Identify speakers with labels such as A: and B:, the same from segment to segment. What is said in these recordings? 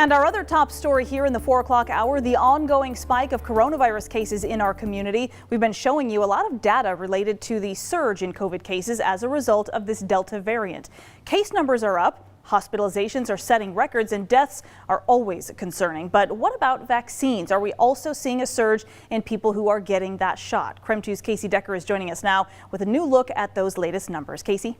A: And our other top story here in the 4 o'clock hour, the ongoing spike of coronavirus cases in our community. We've been showing you a lot of data related to the surge in COVID cases as a result of this Delta variant. Case numbers are up, hospitalizations are setting records, and deaths are always concerning. But what about vaccines? Are we also seeing a surge in people who are getting that shot? KREM 2's Casey Decker is joining us now with a new look at those latest numbers. Casey?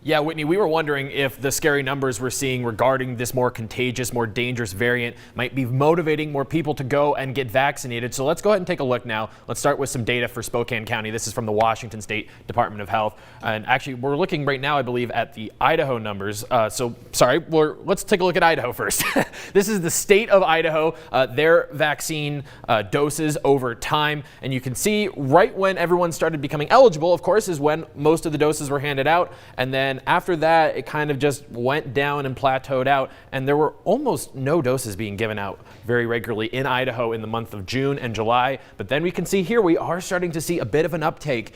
B: Yeah, Whitney, we were wondering if the scary numbers we're seeing regarding this more contagious, more dangerous variant might be motivating more people to go and get vaccinated. So let's go ahead and take a look now. Let's start with some data for Spokane County. This is from the Washington State Department of Health. And actually, we're looking right now, I believe, at the Idaho numbers. Let's take a look at Idaho first. This is the state of Idaho, their vaccine doses over time. And you can see right when everyone started becoming eligible, of course, is when most of the doses were handed out. And then after that, it kind of just went down and plateaued out, and there were almost no doses being given out very regularly in Idaho in the month of June and July. But then we can see here we are starting to see a bit of an uptick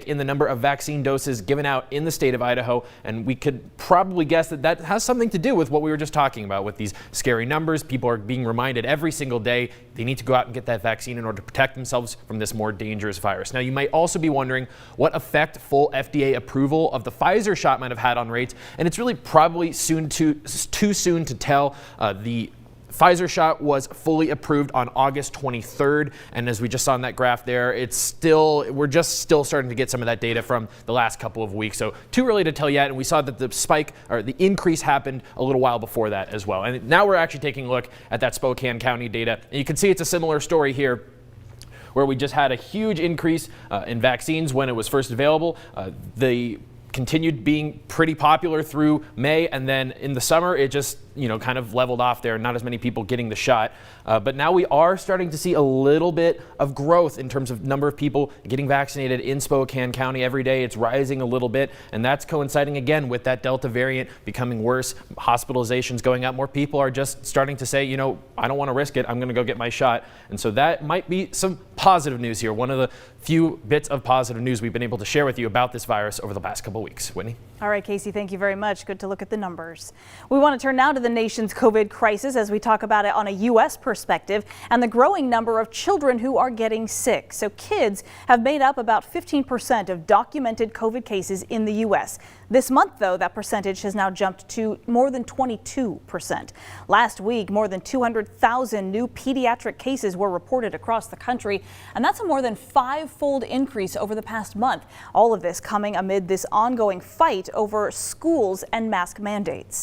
B: in the number of vaccine doses given out in the state of Idaho, and we could probably guess that that has something to do with what we were just talking about with these scary numbers. People are being reminded every single day they need to go out and get that vaccine in order to protect themselves from this more dangerous virus. Now, you might also be wondering what effect full FDA approval of the Pfizer shot might have had on rates, and it's really probably too soon to tell. The Pfizer shot was fully approved on August 23rd, and as we just saw in that graph there, we're just still starting to get some of that data from the last couple of weeks. So too early to tell yet, and we saw that the spike or the increase happened a little while before that as well. And now we're actually taking a look at that Spokane County data, and you can see it's a similar story here, where we just had a huge increase in vaccines when it was first available. They continued being pretty popular through May, and then in the summer it just kind of leveled off there, not as many people getting the shot. But now we are starting to see a little bit of growth in terms of number of people getting vaccinated in Spokane County every day. It's rising a little bit, and that's coinciding again with that Delta variant becoming worse, hospitalizations going up. More people are just starting to say, I don't want to risk it, I'm going to go get my shot. And so that might be some positive news here. One of the few bits of positive news we've been able to share with you about this virus over the past couple of weeks. Whitney?
A: All right, Casey, thank you very much. Good to look at the numbers. We want to turn now to the nation's COVID crisis as we talk about it on a U.S. perspective and the growing number of children who are getting sick. So kids have made up about 15% of documented COVID cases in the U.S. This month, though, that percentage has now jumped to more than 22%. Last week, more than 200,000 new pediatric cases were reported across the country, and that's a more than 5-fold increase over the past month. All of this coming amid this ongoing fight over schools and mask mandates.